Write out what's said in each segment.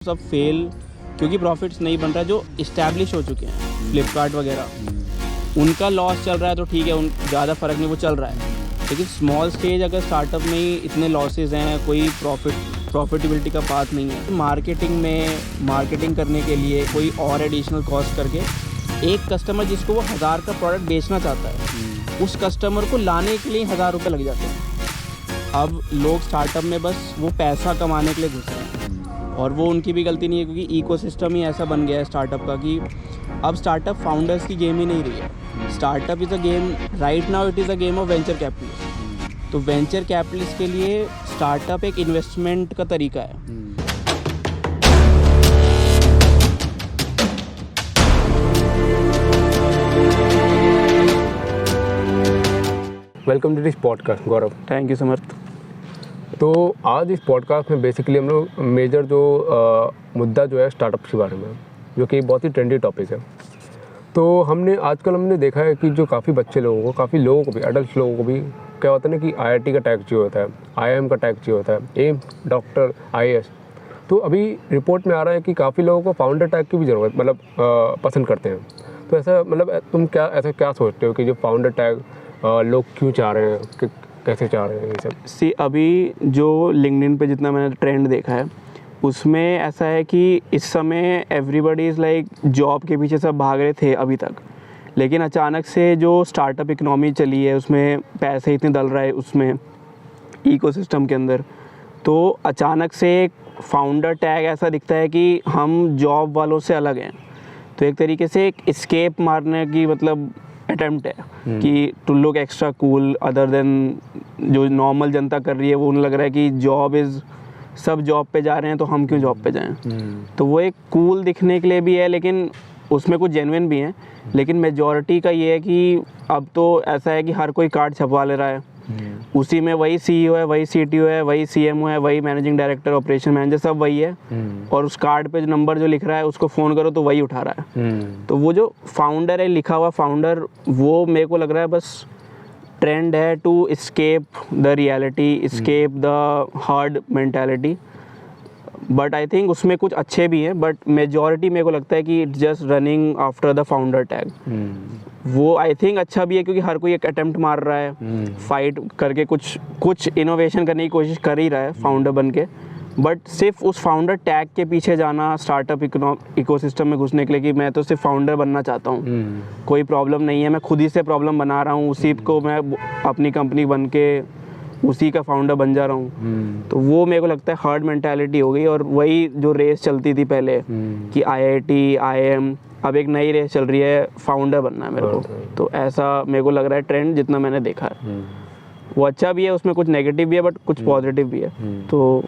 सब फेल क्योंकि प्रॉफिट्स नहीं बन रहा है। जो इस्टेब्लिश हो चुके हैं फ्लिपकार्ट वगैरह, उनका लॉस चल रहा है तो ठीक है, उन ज़्यादा फ़र्क नहीं, वो चल रहा है। लेकिन स्मॉल स्टेज अगर स्टार्टअप में ही इतने लॉसेज हैं, कोई प्रॉफिटेबिलिटी का पाथ नहीं है, मार्केटिंग करने के लिए कोई और एडिशनल कॉस्ट करके एक कस्टमर जिसको वो 1000 का प्रोडक्ट बेचना चाहता है, उस कस्टमर को लाने के लिए 1000 रुपये लग जाते हैं। अब लोग स्टार्टअप में बस वो पैसा कमाने के लिए घुस रहे हैं, और वो उनकी भी गलती नहीं है क्योंकि इकोसिस्टम ही ऐसा बन गया है स्टार्टअप का कि अब स्टार्टअप फाउंडर्स की गेम ही नहीं रही है। Startup is a game, right now it is a game of venture capitalist. तो वेंचर कैपिटलिस्ट के लिए स्टार्टअप एक इन्वेस्टमेंट का तरीका है। Welcome to this podcast Gaurav. Thank you Samarth. तो आज इस पॉडकास्ट में बेसिकली हम लोग मेजर जो मुद्दा जो है स्टार्टअप के बारे में, जो कि बहुत ही ट्रेंडी टॉपिक है। तो हमने देखा है कि जो काफ़ी बच्चे लोगों को, काफ़ी लोगों को भी, एडल्ट लोगों को भी क्या होता है ना कि IIT का टैग चाहिए होता है, IIM का टैग चाहिए होता है, एम्स, डॉक्टर, IAS। तो अभी रिपोर्ट में आ रहा है कि काफ़ी लोगों को फाउंडर टैग की भी ज़रूरत पसंद करते हैं। तो ऐसा तुम क्या सोचते हो कि जो फाउंडर टैग लोग क्यों चाह रहे हैं, कि कैसे चाह रहे हैं ये सब? अभी जो लिंक्डइन पे जितना मैंने ट्रेंड देखा है उसमें ऐसा है कि इस समय एवरीबॉडी इज़ लाइक जॉब के पीछे सब भाग रहे थे अभी तक, लेकिन अचानक से जो स्टार्टअप इकनॉमी चली है उसमें पैसे इतने डल रहा है उसमें इकोसिस्टम के अंदर, तो अचानक से एक फाउंडर टैग ऐसा दिखता है कि हम जॉब वालों से अलग हैं। तो एक तरीके से एक एस्केप मारने की अटेम्प्ट है कि to look extra cool other than जो नॉर्मल जनता कर रही है। वो उन्हें लग रहा है कि सब जॉब पे जा रहे हैं तो हम क्यों जॉब पे जाएं। तो वो एक कूल दिखने के लिए भी है, लेकिन उसमें कुछ जेन्युइन भी हैं। लेकिन मेजॉरिटी का ये है कि अब तो ऐसा है कि हर कोई कार्ड छपवा ले रहा है, उसी में वही CEO है, वही CTO है, वही CMO है, वही मैनेजिंग डायरेक्टर, ऑपरेशन मैनेजर, सब वही है। और उस कार्ड पे जो नंबर जो लिख रहा है उसको फ़ोन करो तो वही उठा रहा है। तो वो जो फाउंडर है, लिखा हुआ फाउंडर, वो मेरे को लग रहा है बस ट्रेंड है to escape the reality, escape the hard mentality. But I think उसमें कुछ अच्छे भी हैं, बट मेजॉरिटी मेरे को लगता है कि it's just running after the founder tag. वो आई थिंक अच्छा भी है क्योंकि हर कोई एक अटेम्प्ट मार रहा है, फाइट करके कुछ इनोवेशन करने की कोशिश कर ही रहा है फाउंडर बन के। बट सिर्फ उस फाउंडर टैग के पीछे जाना स्टार्टअप इकोसिस्टम में घुसने के लिए कि मैं तो सिर्फ फाउंडर बनना चाहता हूँ, कोई प्रॉब्लम नहीं है, मैं खुद ही से प्रॉब्लम बना रहा हूँ, उसी को मैं अपनी कंपनी बन के उसी का फाउंडर बन जा रहा हूँ। तो वो मेरे को लगता है हार्ड मेंटालिटी हो गई। और वही जो रेस चलती थी पहले कि IIT, IIM, अब एक नई रेस चल रही है, फाउंडर बनना है मेरे को। तो ऐसा मेरे को लग रहा है ट्रेंड जितना मैंने देखा है। वो अच्छा भी है, उसमें कुछ नेगेटिव भी है बट कुछ पॉजिटिव भी है। तो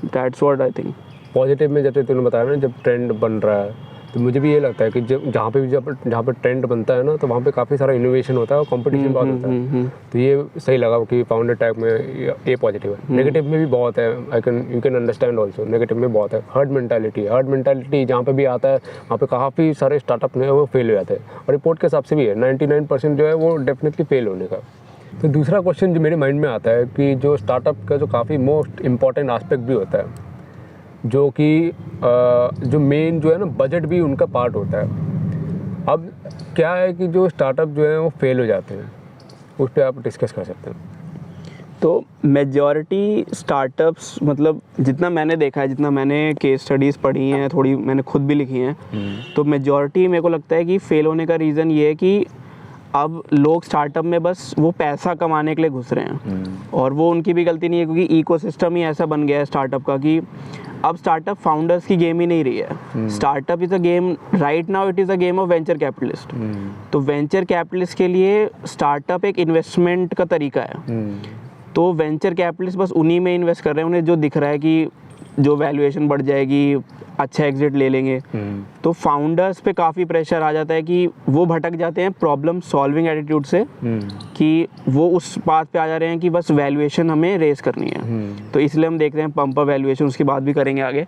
that's what I think. Positive में जैसे तूने बताया ना, जब ट्रेंड बन रहा है तो मुझे भी ये लगता है कि जहाँ पे ट्रेंड बनता है ना, तो वहाँ पे काफ़ी सारा इनोवेशन होता है और कंपटीशन बहुत होता है। तो ये सही लगा कि फाउंडर टैग में ये पॉजिटिव है। नेगेटिव में भी बहुत है, you can understand also. Negative में बहुत है हर्ड मेंटालिटी जहाँ पे भी आता है वहाँ पे काफ़ी सारे स्टार्टअप जो है वो फेल हो जाते हैं, और रिपोर्ट के हिसाब से भी है 99% जो है वो डेफिनेटली फेल होने का। तो दूसरा क्वेश्चन जो मेरे माइंड में आता है कि जो स्टार्टअप का जो काफ़ी मोस्ट इम्पॉर्टेंट एस्पेक्ट भी होता है, जो कि जो मेन जो है ना बजट भी उनका पार्ट होता है। अब क्या है कि जो स्टार्टअप जो है वो फेल हो जाते हैं, उस पर आप डिस्कस कर सकते हैं। तो मेजॉरिटी स्टार्टअप्स, जितना मैंने देखा है, जितना मैंने केस स्टडीज़ पढ़ी हैं, थोड़ी मैंने खुद भी लिखी हैं, तो मेजॉरिटी मेरे को लगता है कि फेल होने का रीज़न ये है कि अब लोग स्टार्टअप में बस वो पैसा कमाने के लिए घुस रहे हैं। और वो उनकी भी गलती नहीं है क्योंकि इकोसिस्टम ही ऐसा बन गया है स्टार्टअप का कि अब स्टार्टअप फाउंडर्स की गेम ही नहीं रही है। Startup is a game, right now it is a game of venture capitalist. तो वेंचर कैपिटलिस्ट के लिए स्टार्टअप एक इन्वेस्टमेंट का तरीका है। तो वेंचर कैपिटलिस्ट बस उन्हीं में इन्वेस्ट कर रहे हैं, उन्हें जो दिख रहा है कि जो वैल्यूएशन बढ़ जाएगी, अच्छा एग्जिट ले लेंगे। तो फाउंडर्स पे काफ़ी प्रेशर आ जाता है कि वो भटक जाते हैं प्रॉब्लम सॉल्विंग एटीट्यूड से, कि वो उस बात पे आ जा रहे हैं कि बस वैल्यूएशन हमें रेस करनी है। तो इसलिए हम देख रहे हैं पंप अप वैल्यूएशन, उसकी बात भी करेंगे आगे।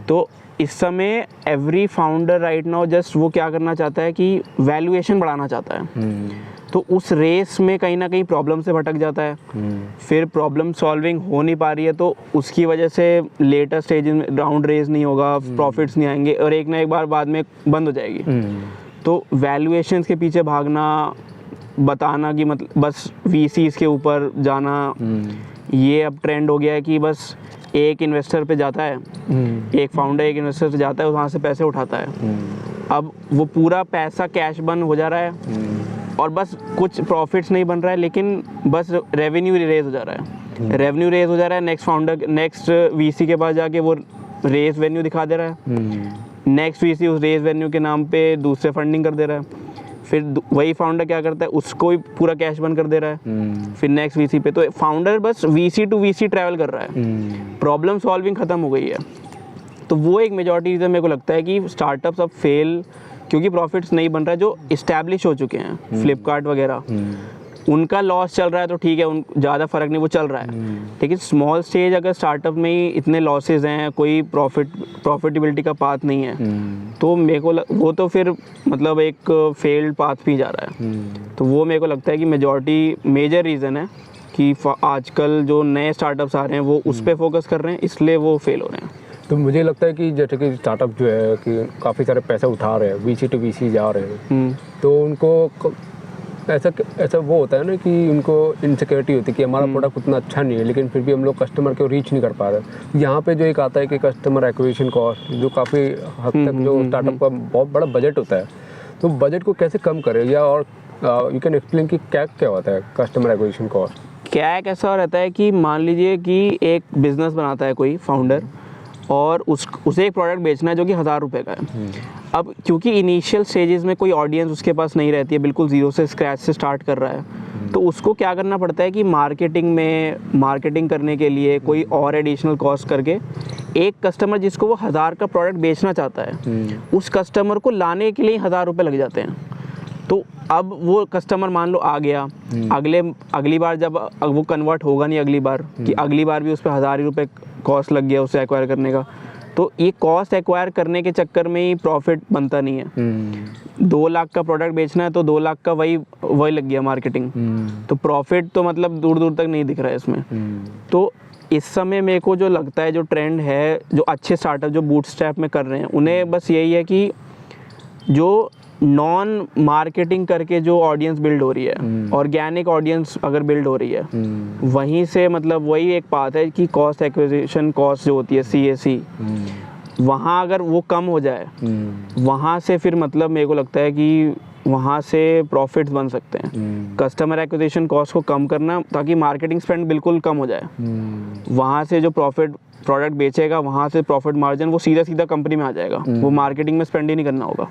तो इस समय every founder right now just वो क्या करना चाहता है कि वैल्यूएशन बढ़ाना चाहता है। तो उस रेस में कहीं ना कहीं प्रॉब्लम से भटक जाता है, फिर प्रॉब्लम सॉल्विंग हो नहीं पा रही है, तो उसकी वजह से लेटर स्टेज में राउंड रेज नहीं होगा, प्रॉफिट्स नहीं आएंगे और एक ना एक बार बाद में बंद हो जाएगी। तो वैल्यूएशंस के पीछे भागना, बताना कि मतलब बस वीसीज के ऊपर जाना, ये अब ट्रेंड हो गया है कि बस एक इन्वेस्टर पे जाता है, एक फाउंडर एक इन्वेस्टर पे जाता है, वहाँ से पैसे उठाता है। अब वो पूरा पैसा कैश बर्न हो जा रहा है और बस कुछ प्रॉफिट्स नहीं बन रहा है, लेकिन बस रेवेन्यू रेज हो जा रहा है। रेवेन्यू रेज हो जा रहा है, नेक्स्ट फाउंडर नेक्स्ट वीसी के पास जाके वो रेज वेन्यू दिखा दे रहा है, नेक्स्ट वीसी उस रेज वेन्यू के नाम पे दूसरे फंडिंग कर दे रहा है, फिर वही फाउंडर क्या करता है, उसको भी पूरा कैश बर्न कर दे रहा है, फिर नेक्स्ट वीसी पे। तो फाउंडर बस वीसी टू वीसी ट्रैवल कर रहा है, प्रॉब्लम सॉल्विंग खत्म हो गई है। तो वो एक मेजॉरिटी रीज़न मेरे को लगता है कि स्टार्टअप्स अब फेल क्योंकि प्रॉफिट्स नहीं बन रहा है। जो इस्टेब्लिश हो चुके हैं, फ्लिपकार्ट वगैरह, उनका लॉस चल रहा है तो ठीक है, उन ज़्यादा फर्क नहीं, वो चल रहा है। लेकिन स्मॉल स्टेज अगर स्टार्टअप में ही इतने लॉसेज हैं, कोई प्रॉफिटेबिलिटी का पाथ नहीं है, तो मेरे को वो तो फिर मतलब एक फेल्ड पाथ भी जा रहा है। तो वो मेरे को लगता है कि मेजर रीज़न है कि आजकल जो नए स्टार्टअप्स आ रहे हैं वो उस पर फोकस कर रहे हैं, इसलिए वो फेल हो रहे हैं। तो मुझे लगता है कि जैसे कि स्टार्टअप जो है कि काफ़ी सारे पैसे उठा रहे हैं, वीसी टू वीसी जा रहे हैं, तो उनको ऐसा वो होता है ना कि उनको इनसिक्योरिटी होती है कि हमारा प्रोडक्ट उतना अच्छा नहीं है, लेकिन फिर भी हम लोग कस्टमर को रीच नहीं कर पा रहे। यहाँ पे जो एक आता है कि कस्टमर एक्विजिशन कॉस्ट, जो काफ़ी हद तक जो स्टार्टअप का बहुत बड़ा बजट होता है, तो बजट को कैसे कम करें, या और यू कैन एक्सप्लेन कि क्या होता है कस्टमर एक्विजिशन कॉस्ट? क्या एक ऐसा रहता है कि मान लीजिए कि एक बिजनेस बनाता है कोई फाउंडर और उसे एक प्रोडक्ट बेचना है जो कि 1000 रुपये का है। अब क्योंकि इनिशियल स्टेजेस में कोई ऑडियंस उसके पास नहीं रहती है, बिल्कुल ज़ीरो से स्क्रैच से स्टार्ट कर रहा है, तो उसको क्या करना पड़ता है कि मार्केटिंग करने के लिए कोई और एडिशनल कॉस्ट करके एक कस्टमर जिसको वो 1000 का प्रोडक्ट बेचना चाहता है, उस कस्टमर को लाने के लिए 1000 रुपये लग जाते हैं। तो अब वो कस्टमर मान लो आ गया, अगली बार जब वो कन्वर्ट होगा नहीं, अगली बार कि अगली बार भी उस पर 1000 रुपये कॉस्ट लग गया उसे एक्वायर करने का, तो ये कॉस्ट एक्वायर करने के चक्कर में ही प्रॉफिट बनता नहीं है। 2 लाख का प्रोडक्ट बेचना है तो 2 लाख का वही लग गया मार्केटिंग, तो प्रॉफिट तो मतलब दूर दूर तक नहीं दिख रहा है इसमें। तो इस समय मेरे को जो लगता है, जो ट्रेंड है, जो अच्छे स्टार्टअप जो बूटस्ट्रैप में कर रहे हैं, उन्हें बस यही है कि जो नॉन मार्केटिंग करके जो ऑडियंस बिल्ड हो रही है, ऑर्गेनिक ऑडियंस अगर बिल्ड हो रही है, वहीं से मतलब वही एक बात है कि कॉस्ट एक्विजिशन कॉस्ट जो होती है CAC, वहाँ अगर वो कम हो जाए, वहाँ से फिर मतलब मेरे को लगता है कि वहाँ से प्रॉफिट्स बन सकते हैं। कस्टमर एक्विजिशन कॉस्ट को कम करना ताकि मार्केटिंग स्पेंड बिल्कुल कम हो जाए, वहाँ से जो प्रोडक्ट बेचेगा, वहाँ से प्रॉफिट मार्जिन वो सीधा कंपनी में आ जाएगा, वो मार्केटिंग में स्पेंड ही नहीं करना होगा।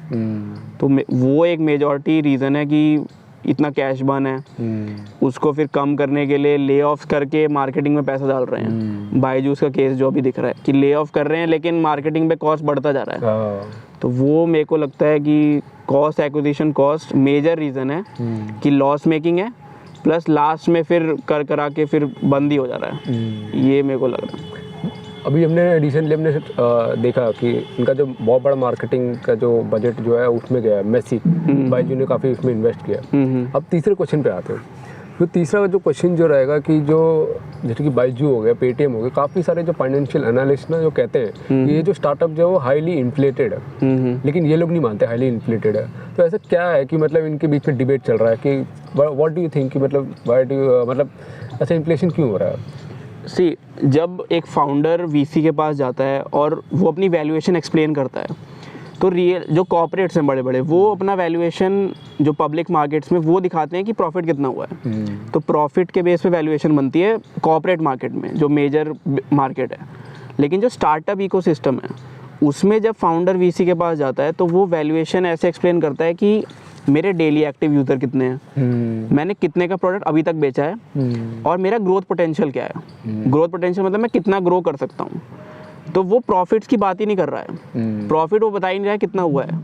तो वो एक मेजॉरिटी रीज़न है कि इतना कैश बर्न है, उसको फिर कम करने के लिए ले ऑफ करके मार्केटिंग में पैसा डाल रहे हैं। बायजूस का केस जो भी दिख रहा है कि ले ऑफ कर रहे हैं लेकिन मार्केटिंग पे कॉस्ट बढ़ता जा रहा है। तो वो मेरे को लगता है कि cost acquisition cost major reason है कि लॉस मेकिंग है, प्लस लास्ट में फिर करा के फिर बंद ही हो जा रहा है, ये मेरे को लग रहा है। अभी रिसेंटली हमने देखा कि इनका जो बहुत बड़ा मार्केटिंग का जो बजट जो है उसमें गया है, मेसी बायजू ने काफ़ी उसमें इन्वेस्ट किया। अब तीसरे क्वेश्चन पे आते हैं। तो तीसरा जो क्वेश्चन जो रहेगा कि जो जैसे कि बायजू हो गया, पेटीएम हो गया, काफ़ी सारे जो फाइनेंशियल एनालिस्ट ना जो कहते हैं कि ये जो स्टार्टअप जो है वो हाईली इन्फ्लेटेड है, लेकिन ये लोग नहीं मानते हाईली इन्फ्लेटेड है। तो ऐसा क्या है कि मतलब इनके बीच में डिबेट चल रहा है कि व्हाट डू यू थिंक कि मतलब ऐसा इन्फ्लेशन क्यों हो रहा है? जब एक फाउंडर वीसी के पास जाता है और वो अपनी वैल्यूएशन एक्सप्लेन करता है, तो रियल जो कॉर्पोरेट्स हैं बड़े बड़े, वो अपना वैल्यूएशन जो पब्लिक मार्केट्स में वो दिखाते हैं कि प्रॉफिट कितना हुआ है। तो प्रॉफिट के बेस पे वैल्यूएशन बनती है कॉर्पोरेट मार्केट में, जो मेजर मार्केट है। लेकिन जो स्टार्टअप इकोसिस्टम है, उसमें जब फाउंडर वीसी के पास जाता है तो वो वैल्यूएशन ऐसे एक्सप्लेन करता है कि मेरे डेली एक्टिव यूज़र कितने हैं, मैंने कितने का प्रोडक्ट अभी तक बेचा है, और मेरा ग्रोथ पोटेंशियल क्या है। ग्रोथ पोटेंशियल मतलब मैं कितना ग्रो कर सकता हूँ। तो वो प्रॉफिट्स की बात ही नहीं कर रहा है, प्रॉफिट वो बता ही नहीं रहा है कितना हुआ है,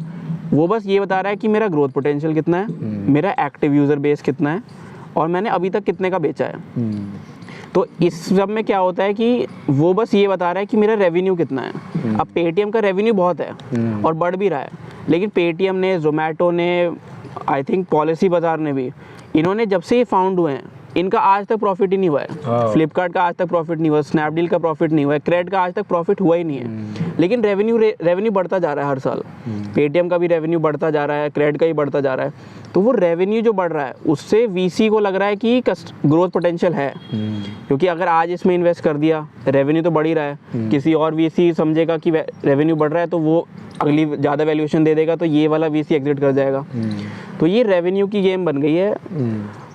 वो बस ये बता रहा है कि मेरा ग्रोथ पोटेंशियल कितना है, मेरा एक्टिव यूज़र बेस कितना है, और मैंने अभी तक कितने का बेचा है। तो इस सब में क्या होता है कि वो बस ये बता रहा है कि मेरा रेवेन्यू कितना है। अब पेटीएम का रेवेन्यू बहुत है और बढ़ भी रहा है, लेकिन पेटीएम ने, जोमेटो ने, आई थिंक पॉलिसी बाजार ने भी इन्होंने जब से ये फाउंड हुए हैं इनका आज तक प्रॉफिट ही नहीं हुआ है। फ्लिपकार्ट का आज तक प्रॉफिट नहीं हुआ, स्नैपडील का प्रॉफिट नहीं हुआ है, क्रेड का आज तक प्रॉफिट हुआ ही नहीं है। लेकिन रेवेन्यू बढ़ता जा रहा है हर साल। पेटीएम का भी रेवेन्यू बढ़ता जा रहा है, क्रेड का ही बढ़ता जा रहा है। तो वो रेवेन्यू जो बढ़ रहा है उससे वीसी को लग रहा है कि ग्रोथ पोटेंशियल है, क्योंकि अगर आज इसमें इन्वेस्ट कर दिया, रेवेन्यू तो बढ़ ही रहा है, किसी और वीसी समझेगा कि रेवेन्यू बढ़ रहा है तो वो अगली ज़्यादा वैल्यूएशन दे देगा, तो ये वाला वीसी एग्जिट कर जाएगा। तो ये रेवेन्यू की गेम बन गई है।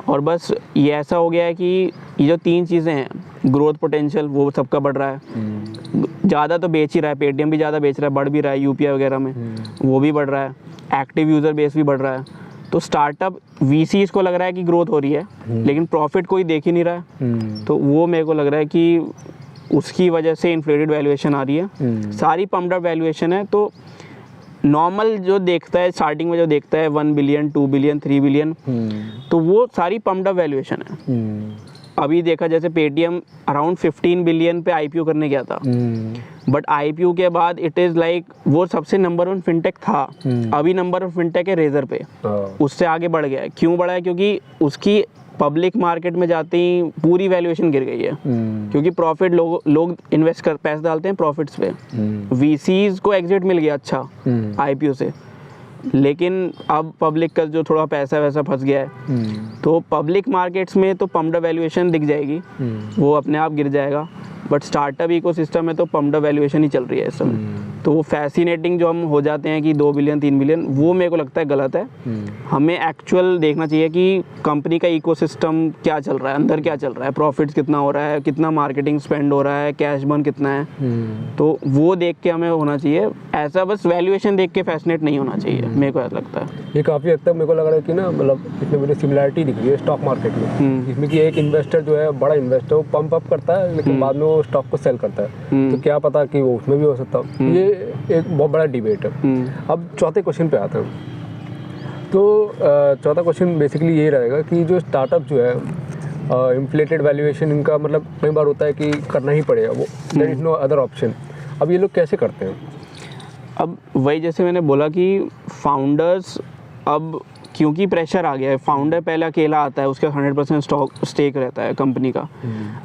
और बस ये ऐसा हो गया है कि ये जो 3 चीज़ें हैं, ग्रोथ पोटेंशियल वो सबका बढ़ रहा है, ज़्यादा तो बेच ही रहा है, पेटीएम भी ज़्यादा बेच रहा है, बढ़ भी रहा है, यूपीआई वगैरह में वो भी बढ़ रहा है, एक्टिव यूज़र बेस भी बढ़ रहा है। तो स्टार्टअप वीसीज को लग रहा है कि ग्रोथ हो रही है, लेकिन प्रॉफिट कोई देख ही नहीं रहा है। तो वो मेरे को लग रहा है कि उसकी वजह से इन्फ्लेटेड वैल्यूएशन आ रही है, सारी पम्प्ड अप वैल्यूएशन है। तो नॉर्मल जो देखता है स्टार्टिंग में, जो देखता है 1 बिलियन 2 बिलियन 3 बिलियन, तो वो सारी पम्प्ड अप वैल्यूएशन है। अभी देखा जैसे पेटीएम अराउंड 15 बिलियन पे आईपीओ करने गया था, बट आईपीओ के बाद इट इज़ लाइक वो सबसे नंबर 1 फिनटेक था, अभी नंबर 1 फिनटेक है रेजर पे, उससे आगे बढ़ गया है। क्यों बढ़ा है? क्योंकि उसकी पब्लिक मार्केट में जाते ही पूरी वैल्यूएशन गिर गई है, क्योंकि प्रॉफिट लोग इन्वेस्ट कर पैसे डालते हैं प्रॉफिट्स पे। वीसीज को एग्जिट मिल गया अच्छा आईपीओ से, लेकिन अब पब्लिक का जो थोड़ा पैसा वैसा फंस गया है, तो पब्लिक मार्केट्स में तो पम्प्ड वैल्यूएशन दिख जाएगी, वो अपने आप गिर जाएगा। बट स्टार्टअप इकोसिस्टम में तो पम्प्ड वैल्यूएशन ही चल रही है इस समय। तो वो फैसिनेटिंग जो हम हो जाते हैं कि 2 बिलियन 3 बिलियन, वो मेरे को लगता है गलत है। हमें एक्चुअल देखना चाहिए कि कंपनी का इकोसिस्टम क्या चल रहा है, अंदर क्या चल रहा है, प्रॉफिट्स कितना हो रहा है, कितना मार्केटिंग स्पेंड हो रहा है, कैश बर्न कितना है, तो वो देख के हमें होना चाहिए। ऐसा बस वैल्यूएशन देख के फैसिनेट नहीं होना चाहिए, मेरे को ऐसा लगता है। ये काफ़ी हद तक मेरे को लग रहा है कि ना, मतलब इसमें मुझे सिमिलरिटी दिख रही है स्टॉक मार्केट में, जिसमें कि एक इन्वेस्टर जो है, बड़ा इन्वेस्टर, वो पंप अप करता है, लेकिन बाद में वो स्टॉक को सेल करता है। तो क्या पता कि वो उसमें भी हो सकता है। ये एक बहुत बड़ा डिबेट है। अब चौथे क्वेश्चन पे आते हैं। तो चौथा क्वेश्चन बेसिकली ये रहेगा कि जो स्टार्टअप जो है, इन्फ्लेटेड वैल्यूएशन इनका मतलब कई बार होता है कि करना ही पड़ेगा, वो there is no other option. अब ये लोग कैसे करते हैं? अब वही जैसे मैंने बोला कि फाउंडर्स, अब क्योंकि प्रेशर आ गया है, फाउंडर पहले अकेला आता है, उसका 100% स्टेक रहता है कंपनी का।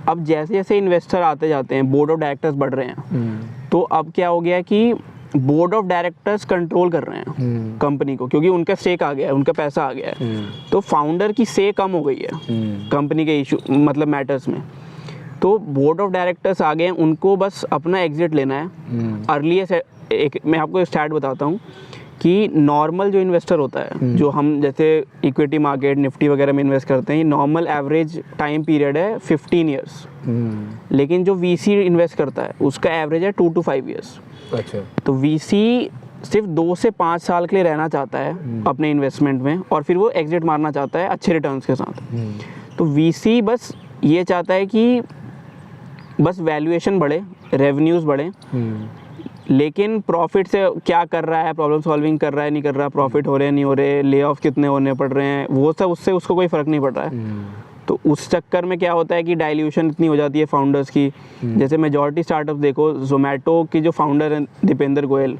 अब जैसे जैसे इन्वेस्टर आते जाते हैं, बोर्ड ऑफ डायरेक्टर्स बढ़ रहे हैं, तो अब क्या हो गया है कि बोर्ड ऑफ डायरेक्टर्स कंट्रोल कर रहे हैं कंपनी को, क्योंकि उनका स्टेक आ गया है, उनका पैसा आ गया है। तो फाउंडर की से कम हो गई है कंपनी के इशू मतलब मैटर्स में। तो बोर्ड ऑफ डायरेक्टर्स आ गए हैं, उनको बस अपना एग्जिट लेना है अर्लीस्ट। एक मैं आपको स्टार्ट बताता हूँ कि नॉर्मल जो इन्वेस्टर होता है, जो हम जैसे इक्विटी मार्केट निफ्टी वगैरह में इन्वेस्ट करते हैं, नॉर्मल एवरेज टाइम पीरियड है 15 ईयर्स, लेकिन जो वीसी इन्वेस्ट करता है उसका एवरेज है 2 to 5 ईयर्स। अच्छा। तो वीसी सिर्फ 2 से 5 साल के लिए रहना चाहता है अपने इन्वेस्टमेंट में, और फिर वो एग्जिट मारना चाहता है अच्छे रिटर्न्स के साथ। तो वीसी बस ये चाहता है कि बस वैल्यूएशन बढ़े, रेवेन्यूज़ बढ़े, लेकिन प्रॉफिट से क्या कर रहा है, प्रॉब्लम सॉल्विंग कर रहा है नहीं कर रहा, प्रॉफिट हो रहे हैं नहीं हो रहे, ले ऑफ कितने होने पड़ रहे हैं, वो सब उससे उसको कोई फ़र्क नहीं पड़ रहा है। तो उस चक्कर में क्या होता है कि डाइल्यूशन इतनी हो जाती है फाउंडर्स की। जैसे मेजॉरिटी स्टार्टअप देखो, जोमेटो की जो फाउंडर है दीपेंद्र गोयल,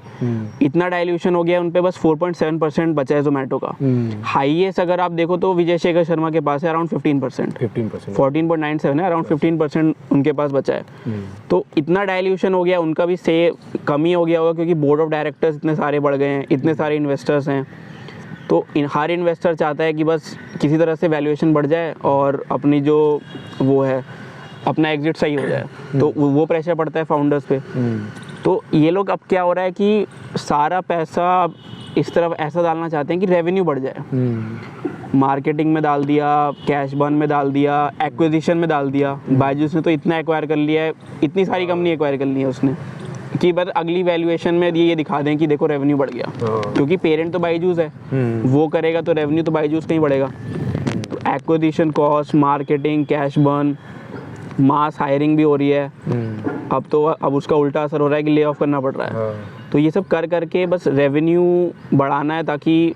इतना डाइल्यूशन हो गया उन पे, बस 4.7% बचा है जोमेटो का। हाईएस्ट अगर आप देखो तो विजय शेखर शर्मा के पास है अराउंड 15%, 14.97 है, अराउंड 15% उनके पास बचा है। तो इतना डाइल्यूशन हो गया, उनका भी से कमी हो गया होगा, क्योंकि बोर्ड ऑफ डायरेक्टर्स इतने सारे बढ़ गए हैं, इतने सारे इन्वेस्टर्स हैं। तो हर इन्वेस्टर चाहता है कि बस किसी तरह से वैल्यूएशन बढ़ जाए और अपनी जो वो है अपना एग्जिट सही हो जाए, तो वो प्रेशर पड़ता है फाउंडर्स पे। तो ये लोग अब क्या हो रहा है कि सारा पैसा अब इस तरफ ऐसा डालना चाहते हैं कि रेवेन्यू बढ़ जाए, मार्केटिंग में डाल दिया, कैश बर्न में डाल दिया, एक्विजिशन में डाल दिया। बायजूस ने तो इतना एक्वायर कर लिया है, इतनी सारी कंपनी एक्वायर कर ली है उसने, कि बस अगली वैल्यूएशन में ये दिखा दें कि देखो रेवेन्यू बढ़ गया, क्योंकि पेरेंट तो बायजूस है, वो करेगा तो रेवेन्यू तो बायजूस का ही बढ़ेगा। तो acquisition cost, marketing, cash burn, mass hiring भी हो रही है। अब उसका उल्टा असर हो रहा है कि ले ऑफ करना पड़ रहा है। तो ये सब कर करके बस रेवेन्यू बढ़ाना है, ताकि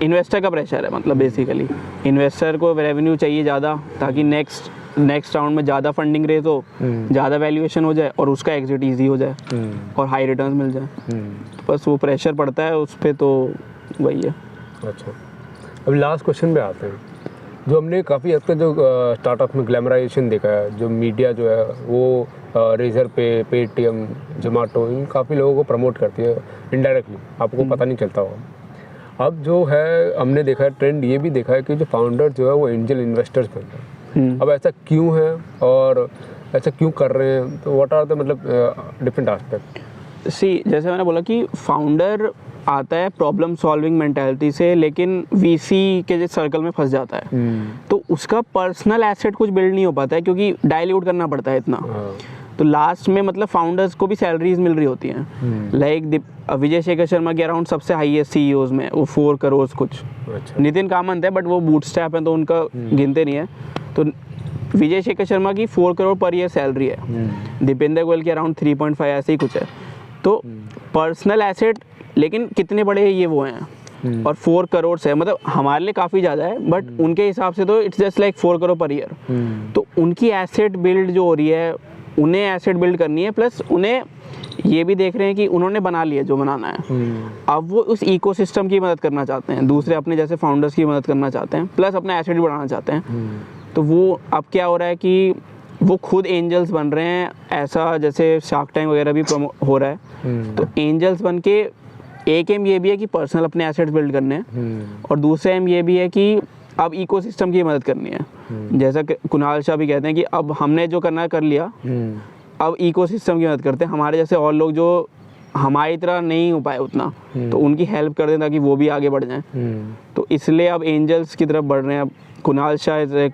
इन्वेस्टर का प्रेशर है, मतलब बेसिकली इन्वेस्टर को रेवेन्यू चाहिए ज़्यादा, ताकि नेक्स्ट राउंड में ज़्यादा फंडिंग रेज हो, ज़्यादा वैल्यूएशन हो जाए और उसका एग्जिट ईजी हो जाए और हाई रिटर्न्स मिल जाए। तो बस वो प्रेशर पड़ता है उस पर, तो वही है। अच्छा, अब लास्ट क्वेश्चन पे आते हैं। जो हमने काफ़ी हद तक जो स्टार्टअप में ग्लैमराइजेशन देखा है, जो मीडिया जो है वो रेजर पे, पेटीएम, जोमेटो, इन काफ़ी लोगों को प्रमोट करती है इनडायरेक्टली, आपको पता नहीं चलता होगा। अब जो है हमने देखा है ट्रेंड, ये भी देखा है कि जो फाउंडर जो है वो एंजल इन्वेस्टर्स बन रहे हैं। अब ऐसा क्यों है और ऐसा क्यों कर रहे हैं, तो व्हाट आर द मतलब डिफरेंट एस्पेक्ट? सी, जैसे मैंने बोला कि फाउंडर आता है प्रॉब्लम सॉल्विंग मेंटालिटी से, लेकिन वीसी के सर्कल में फंस जाता है, तो उसका पर्सनल एसेट कुछ बिल्ड नहीं हो पाता है क्योंकि डाइल्यूट करना पड़ता है इतना। तो लास्ट में मतलब फाउंडर्स को भी सैलरीज मिल रही होती हैं, लाइक विजय शेखर शर्मा के अराउंड सबसे हाईएस्ट सीईओज में वो 4 करोड़ कुछ। अच्छा। नितिन कामत है बट वो बूटस्ट्रैप है तो उनका गिनते नहीं है। तो विजय शेखर शर्मा की 4 करोड़ पर ईयर सैलरी है, दीपेंद्र गोयल के अराउंड 3.5 ऐसे ही कुछ है। तो पर्सनल एसेट, लेकिन कितने बड़े ये वो हैं, और 4 करोड़ है, मतलब हमारे लिए काफ़ी ज़्यादा है बट उनके हिसाब से तो it's just like 4 crore per year. तो उनकी एसेट बिल्ड जो हो रही है, उन्हें एसेट बिल्ड करनी है, प्लस उन्हें ये भी देख रहे हैं कि उन्होंने बना लिया जो बनाना है। अब वो उस इकोसिस्टम की मदद करना चाहते हैं, दूसरे अपने जैसे फाउंडर्स की मदद करना चाहते हैं, प्लस अपना एसेट भी बढ़ाना चाहते हैं। तो वो अब क्या हो रहा है कि वो खुद एंजल्स बन रहे हैं, ऐसा जैसे शार्क टैंक वगैरह भी हो रहा है। तो एंजल्स बन के एक एम ये भी है कि पर्सनल अपने एसेट्स बिल्ड करने हैं, और दूसरा एम ये भी है कि अब इकोसिस्टम की मदद करनी है। जैसा कि कुणाल शाह भी कहते हैं कि अब हमने जो करना है कर लिया, अब इकोसिस्टम की मदद करते हैं, हमारे जैसे और लोग जो हमारी तरह नहीं हो पाए उतना, तो उनकी हेल्प कर दें ताकि वो भी आगे बढ़ जाएं। तो इसलिए अब एंजल्स की तरफ बढ़ रहे हैं। अब कुणाल शाह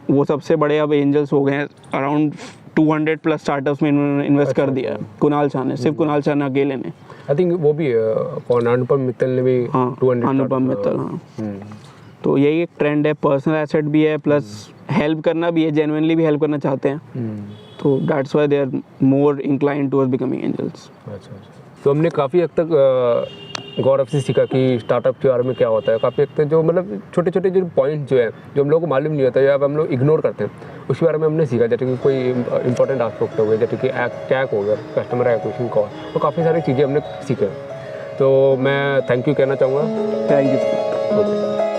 वो सबसे बड़े अब एंजल्स हो गए हैं, अराउंड 200 प्लस स्टार्टअप्स में इन्वेस्ट कर दिया है कुणाल शाह ने, सिर्फ कुणाल शाह ने अकेले ने। आई थिंक वो भी कौन, अनुपम मित्तल ने भी 200 अनुपम मित्तल। हाँ, तो यही एक ट्रेंड है, पर्सनल एसेट भी है प्लस हेल्प करना भी है, जेन्युइनली भी हेल्प करना चाहते हैं। तो that's why they are more inclined towards becoming angels. अच्छा। तो हमने काफ़ी हद तक गौरव से सीखा कि स्टार्टअप के बारे में क्या होता है। काफ़ी हद तक जो मतलब छोटे छोटे जो पॉइंट जो है, जो हम लोगों को मालूम नहीं होता या अब हम लोग इग्नोर करते हैं, उसके बारे में हमने सीखा। जैसे कि कोई इंपॉर्टेंट एस्पेक्ट हो गया, जैसे कि टैग हो गया, कस्टमर एक्विजिशन कॉस्ट, तो काफ़ी सारी चीज़ें हमने सीखे। तो मैं थैंक यू कहना चाहूँगा। Thank you. ओके।